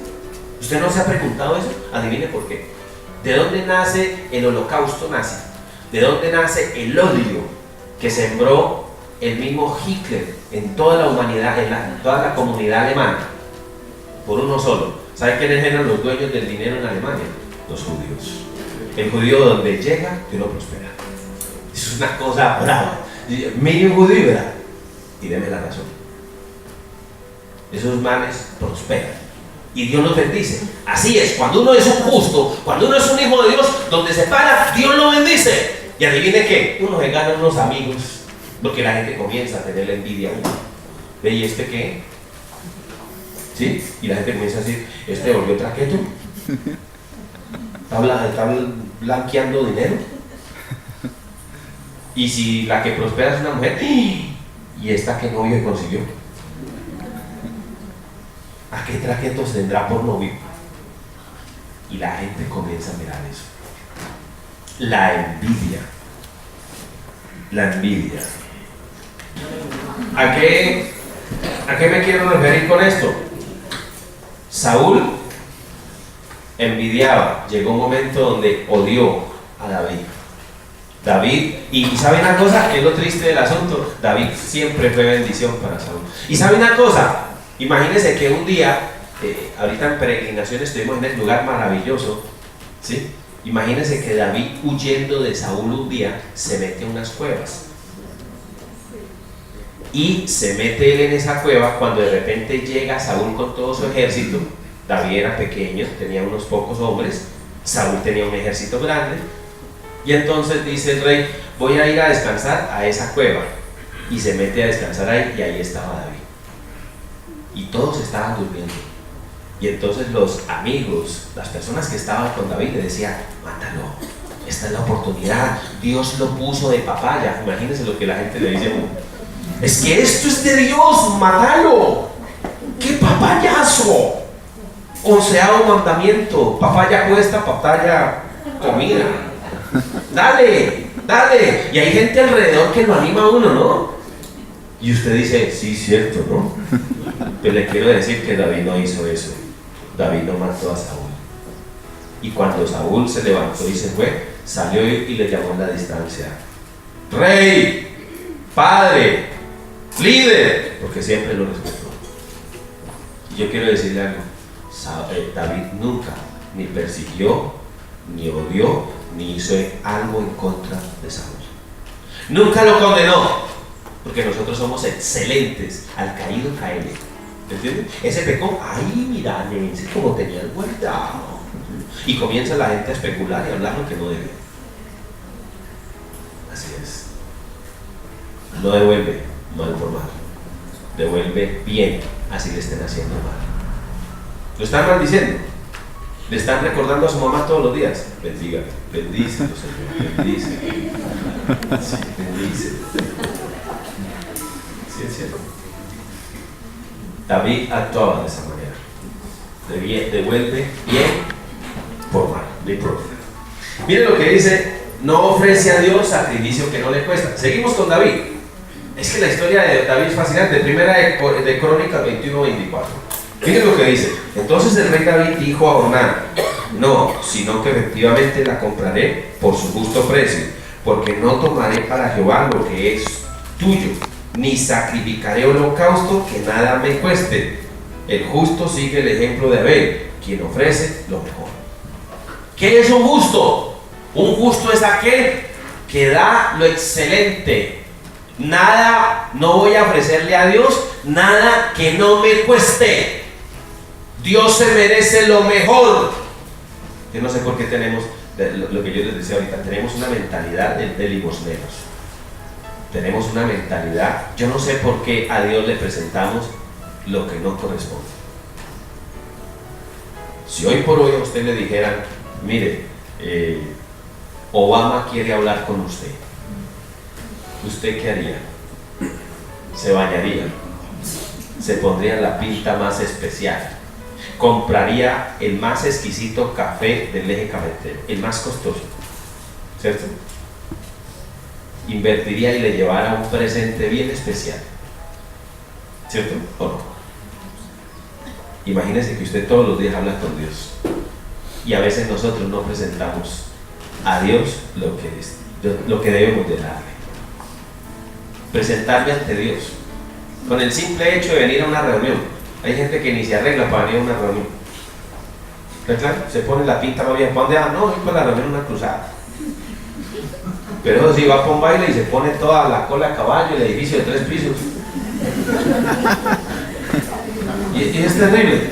¿Usted no se ha preguntado eso? Adivine por qué. ¿De dónde nace el holocausto nazi? ¿De dónde nace el odio que sembró el mismo Hitler en toda la humanidad, en toda la comunidad alemana? Por uno solo. ¿Sabe quiénes eran los dueños del dinero en Alemania? Los judíos. El judío donde llega, Dios lo prospera. Eso es una cosa brava. Mire un judío, ¿verdad? Y deme la razón. Esos manes prosperan y Dios los bendice. Así es, cuando uno es un justo, cuando uno es un hijo de Dios, donde se para, Dios lo bendice. Y adivine qué, uno se gana unos amigos, porque la gente comienza a tener la envidia a uno. ¿Ve y este qué? ¿Sí? Y la gente comienza a decir, este volvió traqueto, está blanqueando dinero. Y si la que prospera es una mujer, y esta que novio que consiguió, ¿a qué traquetos tendrá por novio? Y la gente comienza a mirar eso. La envidia. La envidia. ¿A qué me quiero referir con esto? Saúl envidiaba. Llegó un momento donde odió a David, y ¿sabe una cosa? ¿Qué es lo triste del asunto? David siempre fue bendición para Saúl. ¿Y sabe una cosa? Imagínense que un día, ahorita en peregrinación estuvimos en el lugar maravilloso, ¿sí? Imagínense que David, huyendo de Saúl un día, se mete en unas cuevas. Y se mete él en esa cueva cuando de repente llega Saúl con todo su ejército. David era pequeño, tenía unos pocos hombres, Saúl tenía un ejército grande. Y entonces dice el rey, voy a ir a descansar a esa cueva. Y se mete a descansar ahí, y ahí estaba David. Y todos estaban durmiendo. Y entonces los amigos, las personas que estaban con David, le decían, mátalo, esta es la oportunidad, Dios lo puso de papaya. Imagínense lo que la gente le dice, es que esto es de Dios, mátalo. ¡Qué papayazo! 11º mandamiento, papaya cuesta, papaya comida. Dale, dale. Y hay gente alrededor que lo anima a uno, ¿no? Y usted dice, sí, cierto, ¿no? Pero le quiero decir que David no hizo eso. David no mató a Saúl. Y cuando Saúl se levantó y se fue, salió y le llamó a la distancia: rey, padre, líder, porque siempre lo respetó. Y yo quiero decirle algo: David nunca ni persiguió, ni odió, ni hizo algo en contra de Saúl. Nunca lo condenó, porque nosotros somos excelentes al caído caerle. ¿Entiendes? Ese pecó, ay, mira, ese como tenía el guardado. Y comienza la gente a especular y a hablar lo que no debe. Así es. No devuelve mal por mal, devuelve bien, así le estén haciendo mal. Lo están maldiciendo, le están recordando a su mamá todos los días: bendiga, bendícelo, Señor, bendice. Sí, bendice. ¿Sí es cierto? David actuaba de esa manera. Devuelve bien por mal, no hay problema. Miren lo que dice: no ofrece a Dios sacrificio que no le cuesta. Seguimos con David. Es que la historia de David es fascinante. Primera de Crónicas 21-24. Miren lo que dice: entonces el rey David dijo a Ornán: no, sino que efectivamente la compraré por su justo precio, porque no tomaré para Jehová lo que es tuyo, ni sacrificaré holocausto que nada me cueste. El justo sigue el ejemplo de Abel, quien ofrece lo mejor. ¿Qué es un justo? Un justo es aquel que da lo excelente. Nada, no voy a ofrecerle a Dios nada que no me cueste. Dios se merece lo mejor. Yo no sé por qué tenemos, lo que yo les decía ahorita, tenemos una mentalidad de limosneros. Tenemos una mentalidad, yo no sé por qué a Dios le presentamos lo que no corresponde. Si hoy por hoy a usted le dijeran: mire, Obama quiere hablar con usted, ¿usted qué haría? Se bañaría, se pondría la pinta más especial, compraría el más exquisito café del eje cafetero, el más costoso, ¿cierto? Invertiría y le llevara un presente bien especial, ¿cierto? ¿O no? Imagínese que usted todos los días habla con Dios y a veces nosotros no presentamos a Dios lo que debemos de darle. Presentarle ante Dios con el simple hecho de venir a una reunión. Hay gente que ni se arregla para venir a una reunión. ¿Claro? Se pone la pinta más bien. ¿Para dónde va? No, voy para la reunión, una cruzada. Pero si va para un baile y se pone toda la cola a caballo, el edificio de 3 pisos. Y es terrible.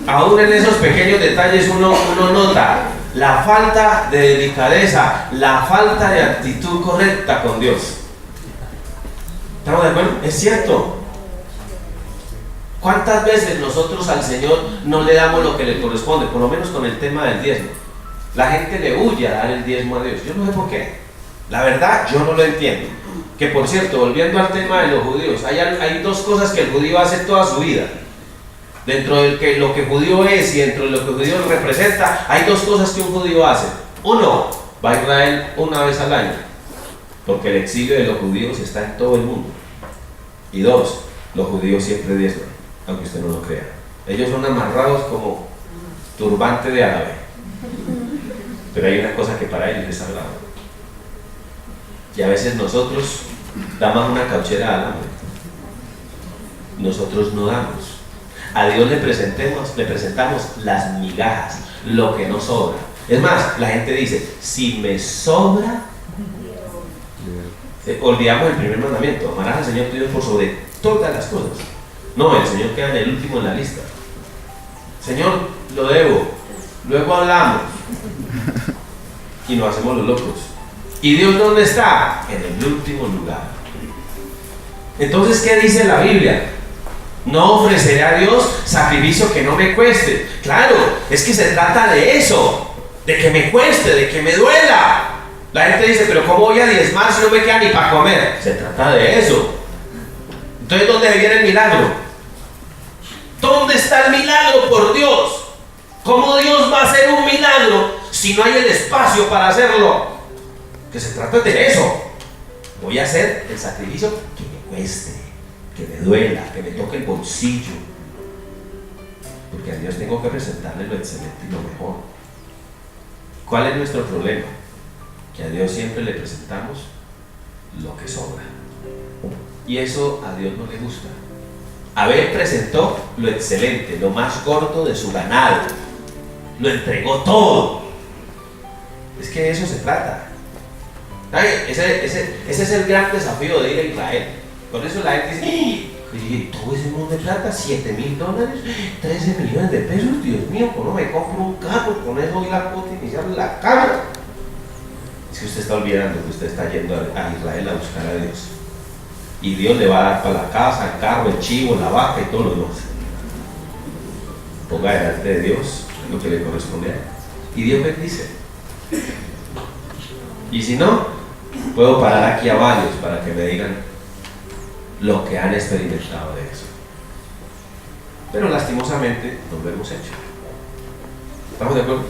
Aún en esos pequeños detalles uno nota la falta de delicadeza, la falta de actitud correcta con Dios. ¿Estamos de acuerdo? Es cierto. ¿Cuántas veces nosotros al Señor no le damos lo que le corresponde? Por lo menos con el tema del diezmo. La gente le huye a dar el diezmo a Dios. Yo no sé por qué. La verdad, yo no lo entiendo. Que por cierto, volviendo al tema de los judíos, hay dos cosas que el judío hace toda su vida. Dentro de lo que judío es y dentro de lo que judío representa, hay dos cosas que un judío hace. Uno, va a Israel una vez al año, porque el exilio de los judíos está en todo el mundo. Y dos, los judíos siempre diezman, aunque usted no lo crea. Ellos son amarrados como turbante de árabe. Pero hay una cosa que para ellos es sagrado. Y a veces nosotros damos una cauchera al hambre. Nosotros no damos. A Dios le presentamos las migajas, lo que nos sobra. Es más, la gente dice: si me sobra, olvidamos el primer mandamiento: amarás al Señor tu Dios por sobre todas las cosas. No, el Señor queda en el último en la lista. Señor, lo debo, luego hablamos y nos hacemos los locos. ¿Y Dios dónde está? En el último lugar. Entonces, ¿qué dice la Biblia? No ofreceré a Dios sacrificio que no me cueste. Claro, es que se trata de eso, de que me cueste, de que me duela. La gente dice: pero ¿cómo voy a diezmar si no me queda ni para comer? Se trata de eso. Entonces, ¿dónde viene el milagro? ¿Dónde está el milagro, por Dios? ¿Cómo Dios va a hacer un milagro si no hay el espacio para hacerlo? Que se trata de eso. Voy a hacer el sacrificio que me cueste, que me duela, que me toque el bolsillo, porque a Dios tengo que presentarle lo excelente y lo mejor. ¿Cuál es nuestro problema? Que a Dios siempre le presentamos lo que sobra, y eso a Dios no le gusta. Abel presentó lo excelente, lo más gordo de su ganado, lo entregó todo. Es que de eso se trata. Ese es el gran desafío de ir a Israel. Por eso la gente dice: todo ese mundo de plata, $7,000, 13 millones de pesos, Dios mío, ¿cómo me compro un carro? Con eso doy la cuota inicial de la cámara. Es que usted está olvidando que usted está yendo a Israel a buscar a Dios, y Dios le va a dar para la casa, el carro, el chivo, la vaca y todo lo demás. Ponga delante de Dios lo que le corresponde a él, y Dios bendice. Y si no, puedo parar aquí a varios para que me digan: lo que han experimentado de eso. Pero lastimosamente no lo hemos hecho. ¿Estamos de acuerdo?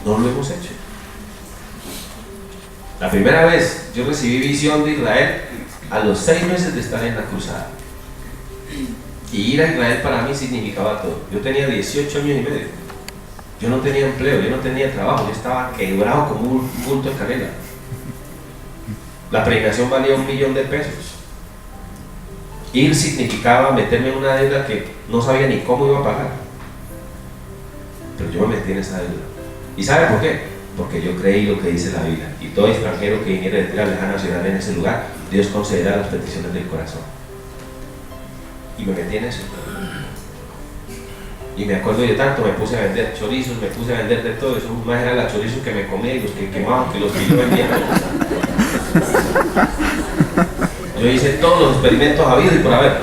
No lo hemos hecho. La primera vez yo recibí visión de Israel a los 6 meses de estar en la cruzada. Y ir a Israel para mí significaba todo. Yo tenía 18 años y medio. Yo no tenía empleo, yo no tenía trabajo, yo estaba quebrado como un bulto de canela. La predicación valía $1 millón. Ir significaba meterme en una deuda que no sabía ni cómo iba a pagar. Pero yo me metí en esa deuda. ¿Y sabe por qué? Porque yo creí lo que dice la Biblia. Y todo extranjero que viniera de la lejana ciudad en ese lugar, Dios concederá las peticiones del corazón. Y me metí en eso. Y me acuerdo yo tanto, me puse a vender chorizos, me puse a vender de todo. Eso más eran los chorizos que me comía y los que quemaban que los que yo vendía. Yo hice todos los experimentos habidos y por haber.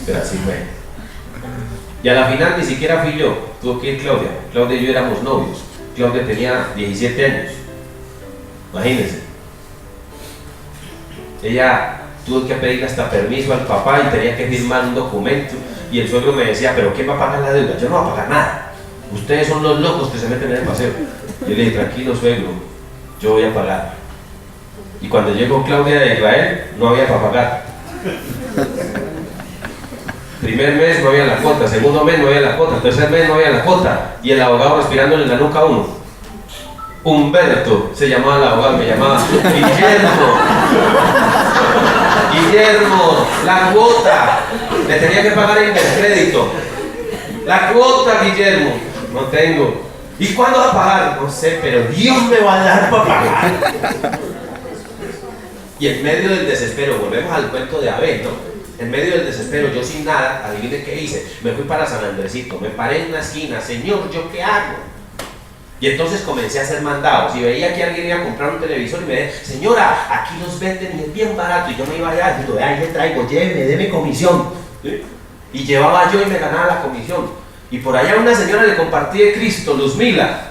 Pero así fue. Y a la final ni siquiera fui yo, tuvo que ir Claudia. Claudia y yo éramos novios. Claudia tenía 17 años. Imagínense. Ella tuvo que pedirle hasta permiso al papá y tenía que firmar un documento. Y el suegro me decía, ¿pero quién va a pagar la deuda? Yo no voy a pagar nada. Ustedes son los locos que se meten en el paseo. Yo le dije, tranquilo suegro, yo voy a pagar. Y cuando llegó Claudia de Israel, no había para pagar. Primer mes no había la cuota, segundo mes no había la cuota, tercer mes no había la cuota. Y el abogado respirándole en la nuca a uno. Humberto se llamaba el abogado, me llamaba Guillermo, la cuota. Le tenía que pagar en el crédito. La cuota, Guillermo. No tengo. ¿Y cuándo vas a pagar? No sé, pero Dios me va a dar para pagar. Y en medio del desespero, volvemos al cuento de Abel, ¿no? En medio del desespero, yo sin nada, adivine qué hice. Me fui para San Andresito, me paré en una esquina. Señor, ¿yo qué hago? Y entonces comencé a hacer mandados. Y veía que alguien iba a comprar un televisor y me decía, señora, aquí los venden y es bien barato. Y yo me iba allá y digo, ahí le traigo, lléveme, deme comisión. ¿Sí? Y llevaba yo y me ganaba la comisión. Y por allá una señora le compartí de Cristo, Luzmila.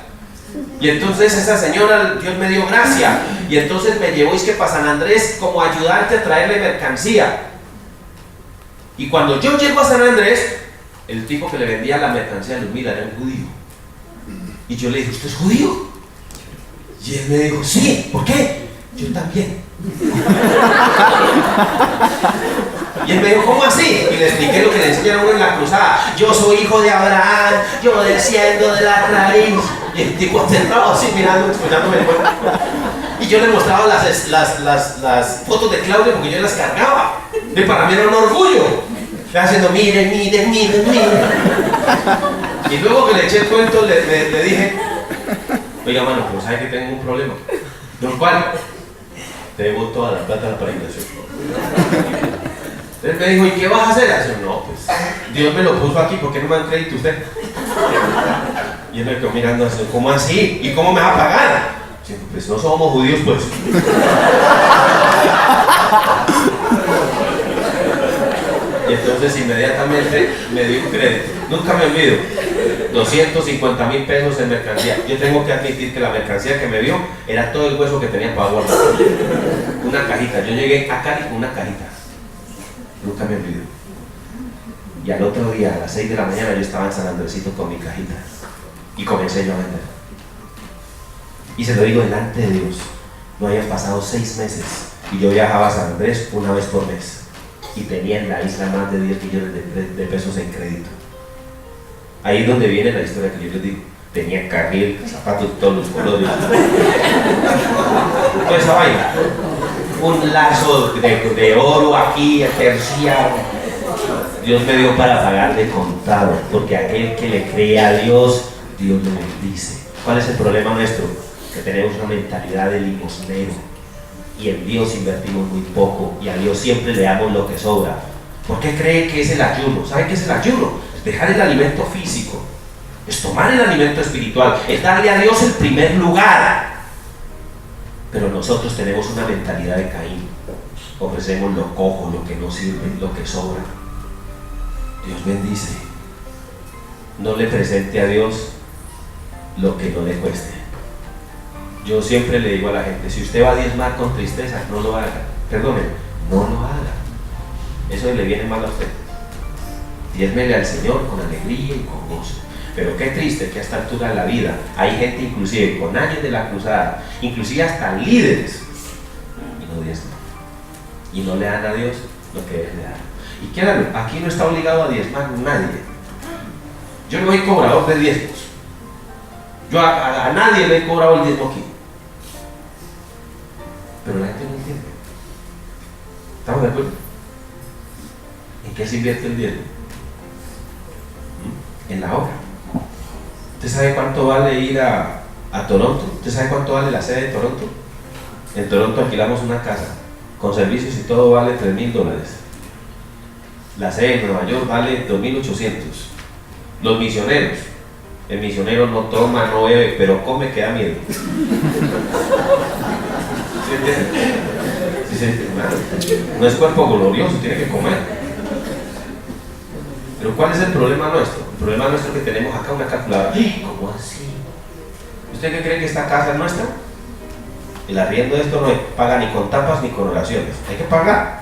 Y entonces esa señora, Dios me dio gracia. Y entonces me llevó, es que para San Andrés, como ayudarte a traerle mercancía. Y cuando yo llego a San Andrés, el tipo que le vendía la mercancía a Luzmila era un judío. Y yo le dije, ¿usted es judío? Y él me dijo, sí, ¿por qué? Yo también. Y él me dijo, ¿cómo así? Y le expliqué lo que le enseñaron en la cruzada. Yo soy hijo de Abraham, yo desciendo de la raíz. Y el tipo sentado así mirando, escuchándome el cuento. Y yo le mostraba las fotos de Claudia porque yo las cargaba. Y para mí era un orgullo. Haciendo, miren. Y luego que le eché el cuento, le dije, oiga, mano, pero ¿sabe que tengo un problema? ¿No cuál? Debo toda la plata de la peregrinación. Entonces me dijo, ¿y qué vas a hacer? Yo, no, pues, Dios me lo puso aquí, ¿por qué no me dan crédito usted? Y él me quedó mirando así, ¿cómo así? ¿Y cómo me va a pagar? Yo, pues no somos judíos, pues. Y entonces inmediatamente me dio un crédito. Nunca me olvido. 250,000 pesos en mercancía. Yo tengo que admitir que la mercancía que me dio era todo el hueso que tenía para guardar. Una cajita. Yo llegué a Cali con una cajita. Nunca me olvido. Y al otro día, a las 6 de la mañana, yo estaba en San Andresito con mi cajita. Y comencé yo a vender. Y se lo digo delante de Dios. No habían pasado 6 meses. Y yo viajaba a San Andrés una vez por mes. Y tenía en la isla más de 10 millones de pesos en crédito. Ahí es donde viene la historia que yo les digo. Tenía carril, zapatos de todos los colores. Toda esa vaina. Un lazo de oro aquí, terciado. Dios me dio para pagar de contado. Porque aquel que le cree a Dios, Dios lo bendice. ¿Cuál es el problema nuestro? Que tenemos una mentalidad de limosnero. Y en Dios invertimos muy poco. Y a Dios siempre le damos lo que sobra. ¿Por qué cree que es el ayuno? ¿Sabe qué es el ayuno? Es dejar el alimento físico. Es tomar el alimento espiritual. Es darle a Dios el primer lugar. Pero nosotros tenemos una mentalidad de Caín. Ofrecemos lo cojo, lo que no sirve, lo que sobra. Dios bendice. No le presente a Dios lo que no le cueste. Yo siempre le digo a la gente, si usted va a diezmar con tristeza, no lo haga. Perdónenme, no lo haga. Eso le viene mal a usted. Diezmele al Señor con alegría y con gozo. Pero qué triste que a esta altura de la vida hay gente inclusive con años de la cruzada, inclusive hasta líderes, y no diezman. Y no le dan a Dios lo que deben de dar. Y créanme, aquí no está obligado a diezmar nadie. Yo no soy cobrador de diezmos. Yo a nadie le he cobrado el diezmo aquí. Pero la gente no entiende. ¿Estamos de acuerdo? ¿En qué se invierte el diezmo? En la obra. ¿Usted sabe cuánto vale ir a Toronto? ¿Usted sabe cuánto vale la sede de Toronto? En Toronto alquilamos una casa con servicios y todo vale $3,000. La sede en Nueva York vale 2,800. Los misioneros, el misionero no toma, no bebe, pero come que da miedo. ¿Sí entiende? ¿Sí se entiende? No es cuerpo glorioso, tiene que comer. Pero ¿cuál es el problema nuestro? El problema nuestro es que tenemos acá una calculadora. ¿Cómo así? ¿Usted qué cree que esta casa es nuestra? El arriendo de esto no paga ni con tapas ni con oraciones. Hay que pagar.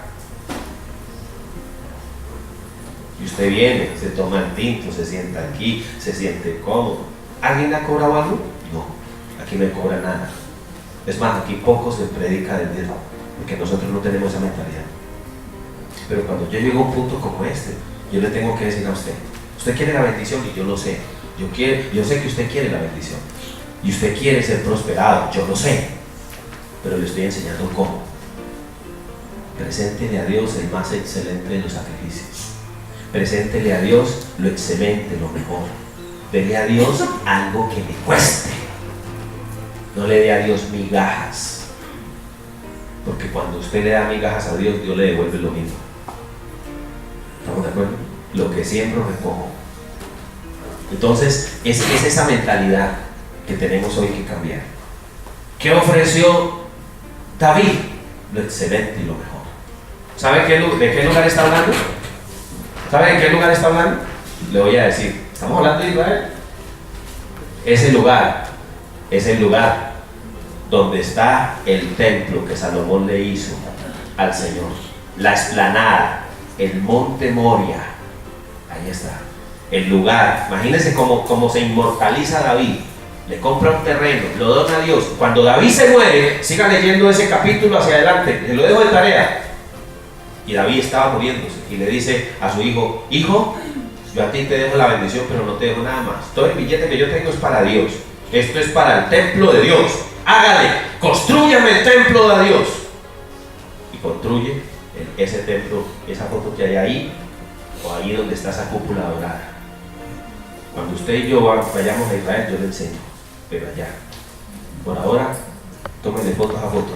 Y usted viene, se toma el tinto, se sienta aquí, se siente cómodo. ¿Alguien le ha cobrado algo? No, aquí no le cobra nada. Es más, aquí poco se predica del diezmo, porque nosotros no tenemos esa mentalidad. Pero cuando yo llego a un punto como este, yo le tengo que decir a usted, usted quiere la bendición y yo lo sé. Yo sé que usted quiere la bendición. Y usted quiere ser prosperado, yo lo sé. Pero le estoy enseñando cómo. Preséntele a Dios el más excelente de los sacrificios. Preséntele a Dios lo excelente, lo mejor. Dele a Dios algo que le cueste. No le dé a Dios migajas. Porque cuando usted le da migajas a Dios, Dios le devuelve lo mismo. ¿Estamos de acuerdo? Lo que siembro recojo. Entonces, es esa mentalidad que tenemos hoy que cambiar. ¿Qué ofreció David? Lo excelente y lo mejor. ¿Sabe de qué lugar está hablando? ¿Sabe de qué lugar está hablando? Le voy a decir. ¿Estamos hablando de Israel? Ese lugar es el lugar donde está el templo que Salomón le hizo al Señor. La explanada, el monte Moria. Ahí está. El lugar. Imagínense cómo se inmortaliza David. Le compra un terreno, lo dona a Dios. Cuando David se muere, siga leyendo ese capítulo hacia adelante. Se lo dejo de tarea. Y David estaba muriéndose y le dice a su hijo: hijo, yo a ti te dejo la bendición, pero no te dejo nada más. Todo el billete que yo tengo es para Dios. Esto es para el templo de Dios. Hágale, construyame el templo de Dios. Y construye ese templo, esa foto que hay ahí, o ahí donde está esa cúpula dorada. Cuando usted y yo vayamos a Israel, yo le enseño, pero allá. Por ahora, tómenle fotos a foto.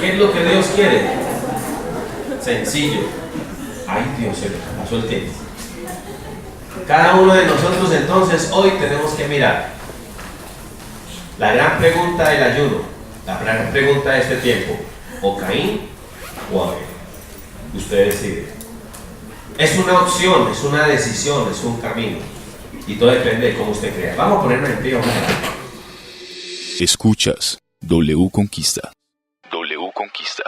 ¿Qué es lo que Dios quiere? Sencillo. Ay, Dios, se le pasó el tiempo. Cada uno de nosotros entonces hoy tenemos que mirar la gran pregunta del ayuno, la gran pregunta de este tiempo: o Caín o Abel. Usted decide. Es una opción, es una decisión, es un camino, y todo depende de cómo usted crea. Vamos a ponernos en pie. Escuchas W Conquista. W Conquista.